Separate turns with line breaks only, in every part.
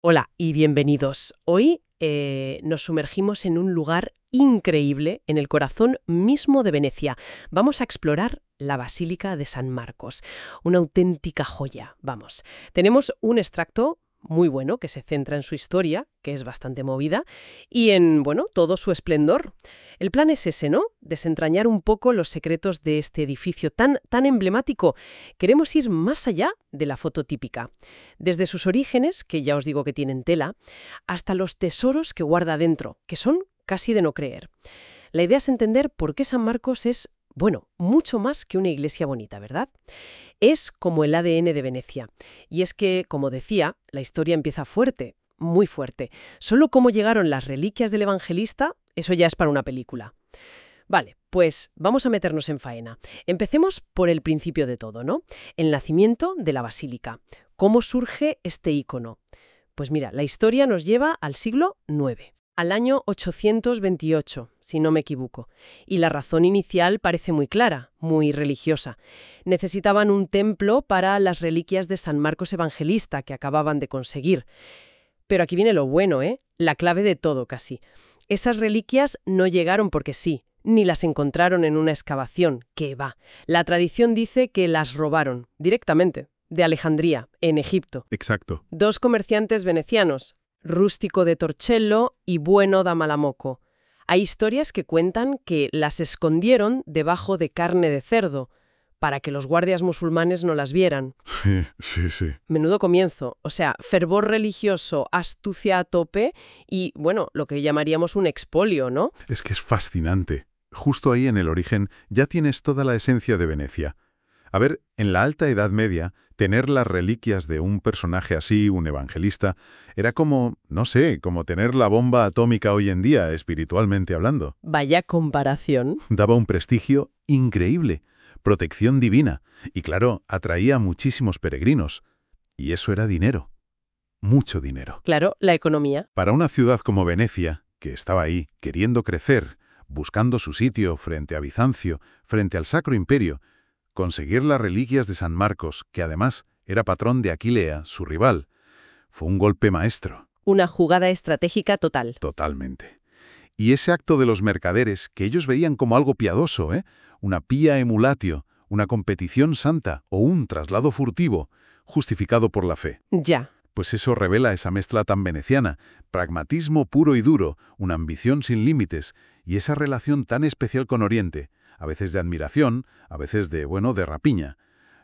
Hola y bienvenidos. Hoy nos sumergimos en un lugar increíble, en el corazón mismo de Venecia. Vamos a explorar la Basílica de San Marcos, una auténtica joya, vamos. Tenemos un extracto muy bueno que se centra en su historia, que es bastante movida, y en, bueno, todo su esplendor. El plan es ese, ¿no? Desentrañar un poco los secretos de este edificio tan emblemático. Queremos ir más allá de la foto típica. Desde sus orígenes, que ya os digo que tienen tela, hasta los tesoros que guarda dentro, que son casi de no creer. La idea es entender por qué San Marcos es, bueno, mucho más que una iglesia bonita, ¿verdad? Es como el ADN de Venecia. Y es que, como decía, la historia empieza fuerte, muy fuerte. Solo cómo llegaron las reliquias del evangelista, eso ya es para una película. Vale, pues vamos a meternos en faena. Empecemos por el principio de todo, ¿no? El nacimiento de la basílica. ¿Cómo surge este ícono? Pues mira, la historia nos lleva al siglo IX, al año 828, si no me equivoco. Y la razón inicial parece muy clara, muy religiosa. Necesitaban un templo para las reliquias de San Marcos Evangelista que acababan de conseguir. Pero aquí viene lo bueno, ¿eh? La clave de todo casi. Esas reliquias no llegaron porque sí, ni las encontraron en una excavación, que va. La tradición dice que las robaron directamente, de Alejandría, en Egipto.
Exacto.
Dos comerciantes venecianos, Rústico de Torcello y Bueno da Malamocco. Hay historias que cuentan que las escondieron debajo de carne de cerdo, para que los guardias musulmanes no las vieran.
Sí.
Menudo comienzo, o sea, fervor religioso, astucia a tope y, bueno, lo que llamaríamos un expolio, ¿no?
Es que es fascinante. Justo ahí en el origen ya tienes toda la esencia de Venecia. A ver, en la Alta Edad Media, tener las reliquias de un personaje así, un evangelista, era como, no sé, como tener la bomba atómica hoy en día, espiritualmente hablando.
Vaya comparación.
Daba un prestigio increíble, protección divina, y claro, atraía a muchísimos peregrinos. Y eso era dinero. Mucho dinero.
Claro, la economía.
Para una ciudad como Venecia, que estaba ahí, queriendo crecer, buscando su sitio frente a Bizancio, frente al Sacro Imperio, conseguir las reliquias de San Marcos, que además era patrón de Aquilea, su rival, fue un golpe maestro.
Una jugada estratégica total.
Totalmente. Y ese acto de los mercaderes, que ellos veían como algo piadoso, una pía emulatio, una competición santa o un traslado furtivo, justificado por la fe.
Ya.
Pues eso revela esa mezcla tan veneciana, pragmatismo puro y duro, una ambición sin límites y esa relación tan especial con Oriente, a veces de admiración, a veces de rapiña.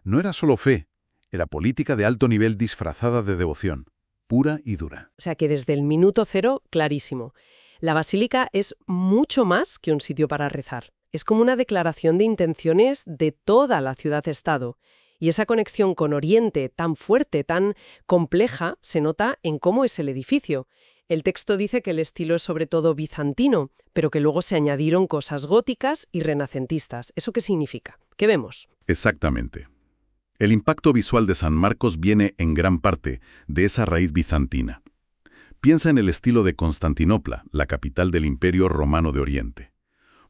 No era solo fe, era política de alto nivel disfrazada de devoción, pura y dura.
O sea que desde el minuto cero, clarísimo. La basílica es mucho más que un sitio para rezar. Es como una declaración de intenciones de toda la ciudad-estado. Y esa conexión con Oriente tan fuerte, tan compleja, se nota en cómo es el edificio. El texto dice que el estilo es sobre todo bizantino, pero que luego se añadieron cosas góticas y renacentistas. ¿Eso qué significa? ¿Qué vemos?
Exactamente. El impacto visual de San Marcos viene en gran parte de esa raíz bizantina. Piensa en el estilo de Constantinopla, la capital del Imperio Romano de Oriente.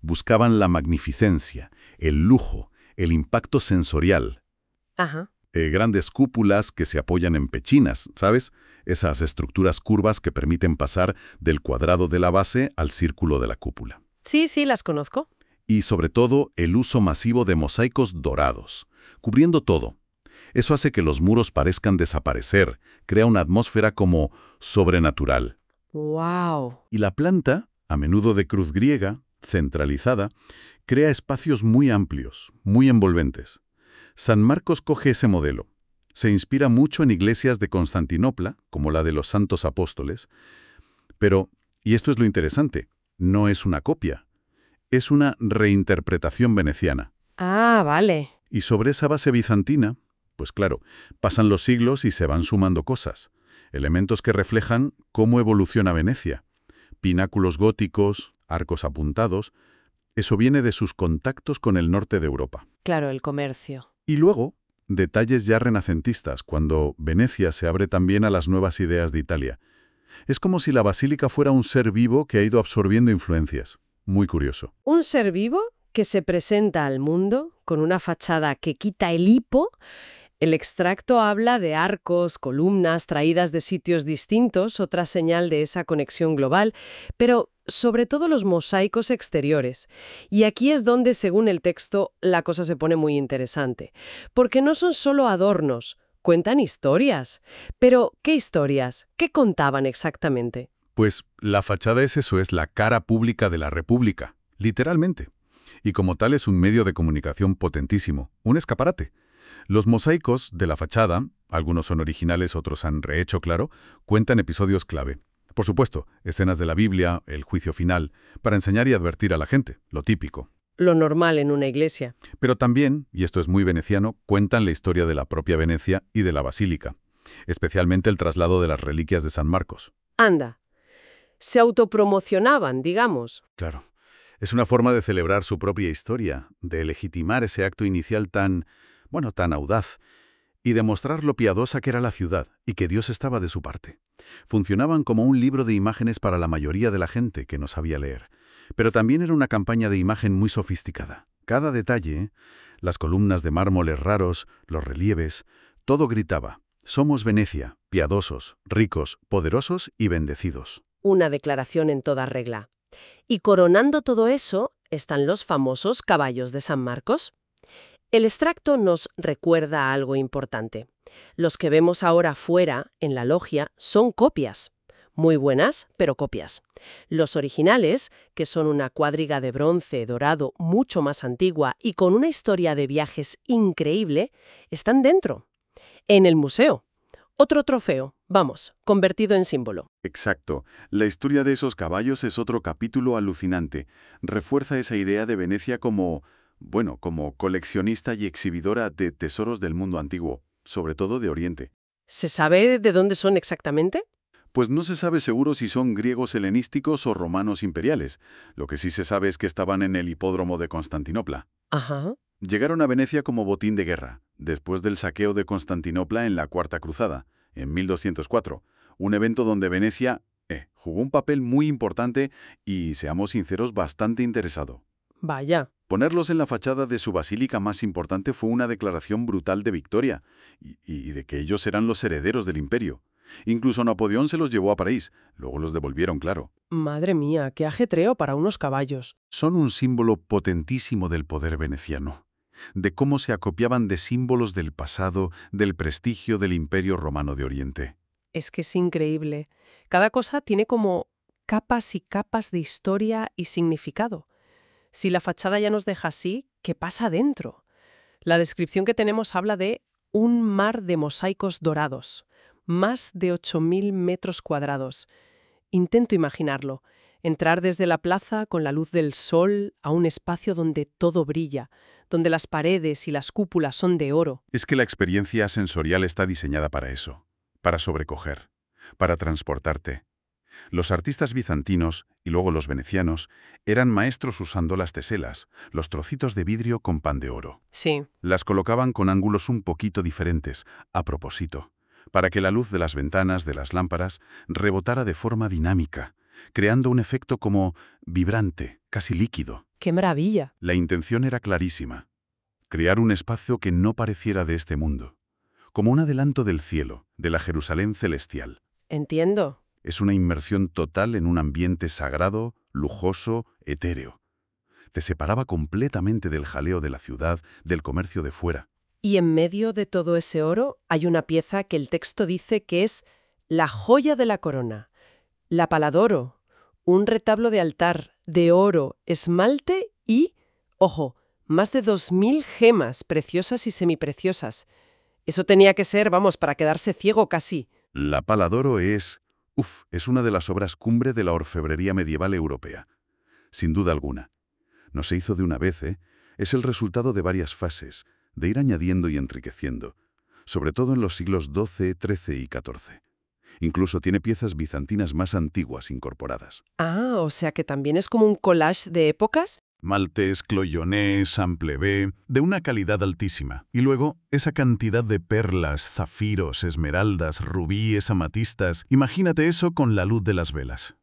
Buscaban la magnificencia, el lujo, el impacto sensorial.
Ajá.
Grandes cúpulas que se apoyan en pechinas, ¿sabes? Esas estructuras curvas que permiten pasar del cuadrado de la base al círculo de la cúpula.
Sí, las conozco.
Y sobre todo, el uso masivo de mosaicos dorados, cubriendo todo. Eso hace que los muros parezcan desaparecer, crea una atmósfera como sobrenatural.
¡Wow!
Y la planta, a menudo de cruz griega, centralizada, crea espacios muy amplios, muy envolventes. San Marcos coge ese modelo. Se inspira mucho en iglesias de Constantinopla, como la de los Santos Apóstoles, pero, y esto es lo interesante, no es una copia, es una reinterpretación veneciana.
Ah, vale.
Y sobre esa base bizantina, pues claro, pasan los siglos y se van sumando cosas, elementos que reflejan cómo evoluciona Venecia. Pináculos góticos, arcos apuntados, eso viene de sus contactos con el norte de Europa.
Claro, el comercio.
Y luego, detalles ya renacentistas, cuando Venecia se abre también a las nuevas ideas de Italia. Es como si la basílica fuera un ser vivo que ha ido absorbiendo influencias. Muy curioso.
Un ser vivo que se presenta al mundo con una fachada que quita el hipo, El extracto habla de arcos, columnas traídas de sitios distintos, otra señal de esa conexión global, pero sobre todo los mosaicos exteriores. Y aquí es donde, según el texto, la cosa se pone muy interesante, porque no son solo adornos, cuentan historias. Pero, ¿qué historias? ¿Qué contaban exactamente?
Pues la fachada es la cara pública de la República, literalmente. Y como tal es un medio de comunicación potentísimo, un escaparate. Los mosaicos de la fachada, algunos son originales, otros han rehecho, claro, cuentan episodios clave. Por supuesto, escenas de la Biblia, el juicio final, para enseñar y advertir a la gente, lo típico.
Lo normal en una iglesia.
Pero también, y esto es muy veneciano, cuentan la historia de la propia Venecia y de la basílica, especialmente el traslado de las reliquias de San Marcos.
Anda, se autopromocionaban, digamos.
Claro, es una forma de celebrar su propia historia, de legitimar ese acto inicial tan audaz, y demostrar lo piadosa que era la ciudad y que Dios estaba de su parte. Funcionaban como un libro de imágenes para la mayoría de la gente que no sabía leer. Pero también era una campaña de imagen muy sofisticada. Cada detalle, las columnas de mármoles raros, los relieves, todo gritaba: somos Venecia, piadosos, ricos, poderosos y bendecidos.
Una declaración en toda regla. Y coronando todo eso están los famosos caballos de San Marcos. El extracto nos recuerda algo importante. Los que vemos ahora fuera, en la logia, son copias. Muy buenas, pero copias. Los originales, que son una cuadriga de bronce dorado mucho más antigua y con una historia de viajes increíble, están dentro, en el museo. Otro trofeo, convertido en símbolo.
Exacto. La historia de esos caballos es otro capítulo alucinante. Refuerza esa idea de Venecia como coleccionista y exhibidora de tesoros del mundo antiguo, sobre todo de Oriente.
¿Se sabe de dónde son exactamente?
Pues no se sabe seguro si son griegos helenísticos o romanos imperiales. Lo que sí se sabe es que estaban en el hipódromo de Constantinopla.
Ajá.
Llegaron a Venecia como botín de guerra, después del saqueo de Constantinopla en la Cuarta Cruzada, en 1204, un evento donde Venecia jugó un papel muy importante y, seamos sinceros, bastante interesado.
Vaya.
Ponerlos en la fachada de su basílica más importante fue una declaración brutal de victoria y de que ellos eran los herederos del imperio. Incluso Napoleón se los llevó a París, luego los devolvieron, claro.
Madre mía, qué ajetreo para unos caballos.
Son un símbolo potentísimo del poder veneciano, de cómo se acopiaban de símbolos del pasado, del prestigio del Imperio Romano de Oriente.
Es que es increíble. Cada cosa tiene como capas y capas de historia y significado. Si la fachada ya nos deja así, ¿qué pasa dentro? La descripción que tenemos habla de un mar de mosaicos dorados, más de 8.000 metros cuadrados. Intento imaginarlo, entrar desde la plaza con la luz del sol a un espacio donde todo brilla, donde las paredes y las cúpulas son de oro.
Es que la experiencia sensorial está diseñada para eso, para sobrecoger, para transportarte. Los artistas bizantinos, y luego los venecianos, eran maestros usando las teselas, los trocitos de vidrio con pan de oro.
Sí.
Las colocaban con ángulos un poquito diferentes, a propósito, para que la luz de las ventanas, de las lámparas, rebotara de forma dinámica, creando un efecto como vibrante, casi líquido.
¡Qué maravilla!
La intención era clarísima: crear un espacio que no pareciera de este mundo, como un adelanto del cielo, de la Jerusalén celestial.
Entiendo.
Es una inmersión total en un ambiente sagrado, lujoso, etéreo. Te separaba completamente del jaleo de la ciudad, del comercio de fuera.
Y en medio de todo ese oro hay una pieza que el texto dice que es la joya de la corona, la paladoro, un retablo de altar de oro, esmalte y, ojo, más de 2.000 gemas preciosas y semipreciosas. Eso tenía que ser, para quedarse ciego casi.
La Pala d'Oro es una de las obras cumbre de la orfebrería medieval europea. Sin duda alguna. No se hizo de una vez, Es el resultado de varias fases, de ir añadiendo y enriqueciendo, sobre todo en los siglos XII, XIII y XIV. Incluso tiene piezas bizantinas más antiguas incorporadas.
Ah, o sea que también es como un collage de épocas.
Maltés, cloyonés, samplebé, de una calidad altísima. Y luego, esa cantidad de perlas, zafiros, esmeraldas, rubíes, amatistas. Imagínate eso con la luz de las velas.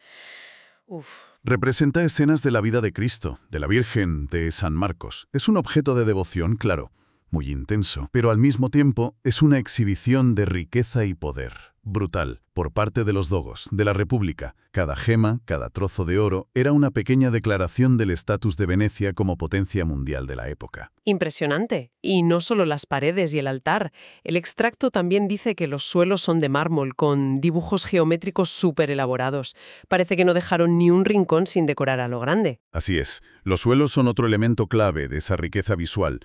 Uf.
Representa escenas de la vida de Cristo, de la Virgen, de San Marcos. Es un objeto de devoción, claro. muy intenso, pero al mismo tiempo es una exhibición de riqueza y poder. Brutal, por parte de los dogos, de la República. Cada gema, cada trozo de oro, era una pequeña declaración del estatus de Venecia como potencia mundial de la época.
Impresionante. Y no solo las paredes y el altar. El extracto también dice que los suelos son de mármol, con dibujos geométricos súper elaborados. Parece que no dejaron ni un rincón sin decorar a lo grande.
Así es, los suelos son otro elemento clave de esa riqueza visual.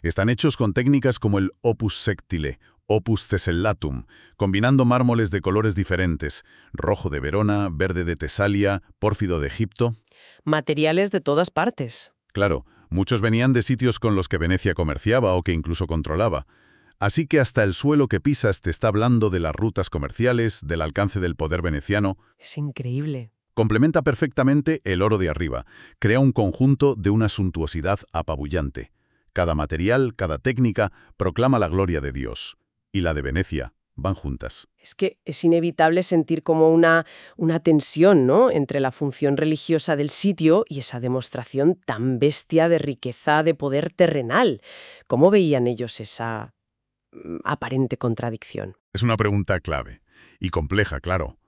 Están hechos con técnicas como el opus sectile, opus cesellatum, combinando mármoles de colores diferentes, rojo de Verona, verde de Tesalia, pórfido de Egipto.
Materiales de todas partes.
Claro, muchos venían de sitios con los que Venecia comerciaba o que incluso controlaba. Así que hasta el suelo que pisas te está hablando de las rutas comerciales, del alcance del poder veneciano.
Es increíble.
Complementa perfectamente el oro de arriba. Crea un conjunto de una suntuosidad apabullante. Cada material, cada técnica, proclama la gloria de Dios. Y la de Venecia van juntas.
Es que es inevitable sentir como una tensión, ¿no?, entre la función religiosa del sitio y esa demostración tan bestia de riqueza, de poder terrenal. ¿Cómo veían ellos esa aparente contradicción?
Es una pregunta clave. Y compleja, claro.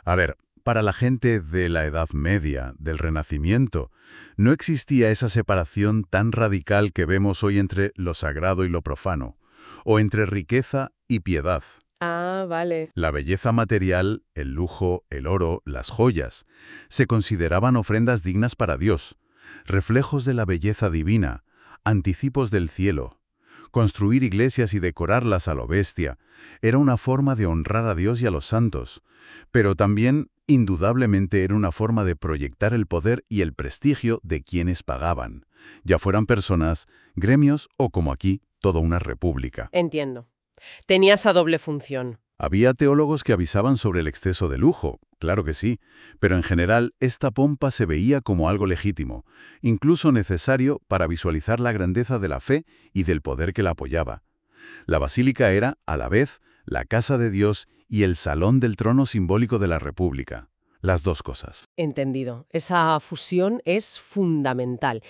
A ver, para la gente de la Edad Media, del Renacimiento, no existía esa separación tan radical que vemos hoy entre lo sagrado y lo profano, o entre riqueza y piedad.
Ah, vale.
La belleza material, el lujo, el oro, las joyas, se consideraban ofrendas dignas para Dios, reflejos de la belleza divina, anticipos del cielo. Construir iglesias y decorarlas a lo bestia era una forma de honrar a Dios y a los santos, pero también, indudablemente, era una forma de proyectar el poder y el prestigio de quienes pagaban, ya fueran personas, gremios o, como aquí, toda una república.
Entiendo. Tenía esa doble función.
Había teólogos que avisaban sobre el exceso de lujo, claro que sí, pero en general esta pompa se veía como algo legítimo, incluso necesario para visualizar la grandeza de la fe y del poder que la apoyaba. La basílica era, a la vez, la casa de Dios y el salón del trono simbólico de la República. Las dos cosas.
Entendido. Esa fusión es fundamental.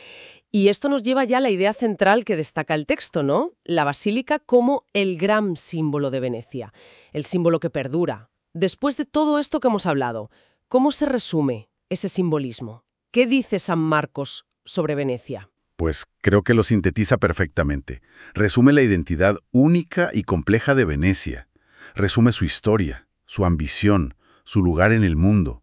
Y esto nos lleva ya a la idea central que destaca el texto, ¿no? La basílica como el gran símbolo de Venecia, el símbolo que perdura. Después de todo esto que hemos hablado, ¿cómo se resume ese simbolismo? ¿Qué dice San Marcos sobre Venecia?
Pues creo que lo sintetiza perfectamente. Resume la identidad única y compleja de Venecia. Resume su historia, su ambición, su lugar en el mundo.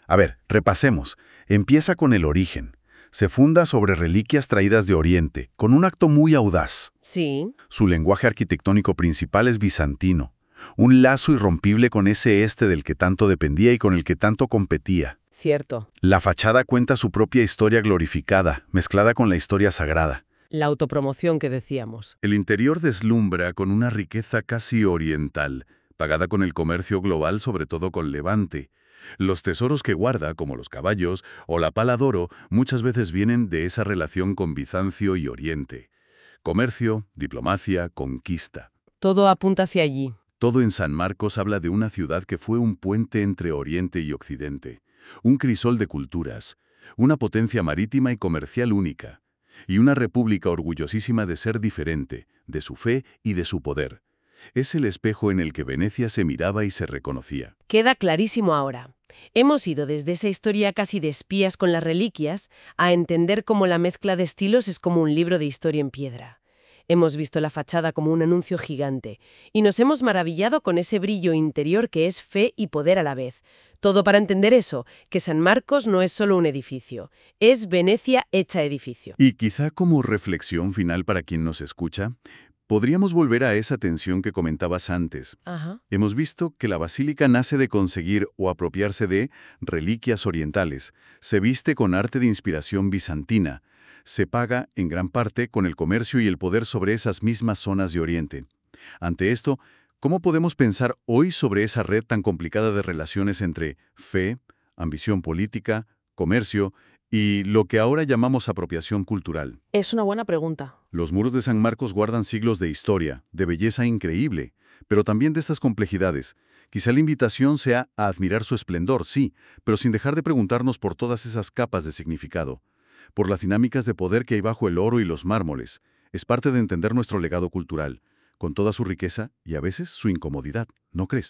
A ver, repasemos. Empieza con el origen. Se funda sobre reliquias traídas de Oriente, con un acto muy audaz.
Sí.
Su lenguaje arquitectónico principal es bizantino, un lazo irrompible con ese este del que tanto dependía y con el que tanto competía.
Cierto.
La fachada cuenta su propia historia glorificada, mezclada con la historia sagrada.
La autopromoción que decíamos.
El interior deslumbra con una riqueza casi oriental, pagada con el comercio global, sobre todo con Levante. Los tesoros que guarda, como los caballos o la pala de oro, muchas veces vienen de esa relación con Bizancio y Oriente. Comercio, diplomacia, conquista.
Todo apunta hacia allí.
Todo en San Marcos habla de una ciudad que fue un puente entre Oriente y Occidente, un crisol de culturas, una potencia marítima y comercial única, y una república orgullosísima de ser diferente, de su fe y de su poder. Es el espejo en el que Venecia se miraba y se reconocía.
Queda clarísimo ahora. Hemos ido desde esa historia casi de espías con las reliquias a entender cómo la mezcla de estilos es como un libro de historia en piedra. Hemos visto la fachada como un anuncio gigante y nos hemos maravillado con ese brillo interior que es fe y poder a la vez. Todo para entender eso, que San Marcos no es solo un edificio, es Venecia hecha edificio.
Y quizá como reflexión final para quien nos escucha, podríamos volver a esa tensión que comentabas antes.
Ajá.
Hemos visto que la basílica nace de conseguir o apropiarse de reliquias orientales, se viste con arte de inspiración bizantina, se paga, en gran parte, con el comercio y el poder sobre esas mismas zonas de Oriente. Ante esto, ¿cómo podemos pensar hoy sobre esa red tan complicada de relaciones entre fe, ambición política, comercio y lo que ahora llamamos apropiación cultural?
Es una buena pregunta.
Los muros de San Marcos guardan siglos de historia, de belleza increíble, pero también de estas complejidades. Quizá la invitación sea a admirar su esplendor, sí, pero sin dejar de preguntarnos por todas esas capas de significado, por las dinámicas de poder que hay bajo el oro y los mármoles, Es parte de entender nuestro legado cultural, con toda su riqueza y a veces su incomodidad, ¿no crees?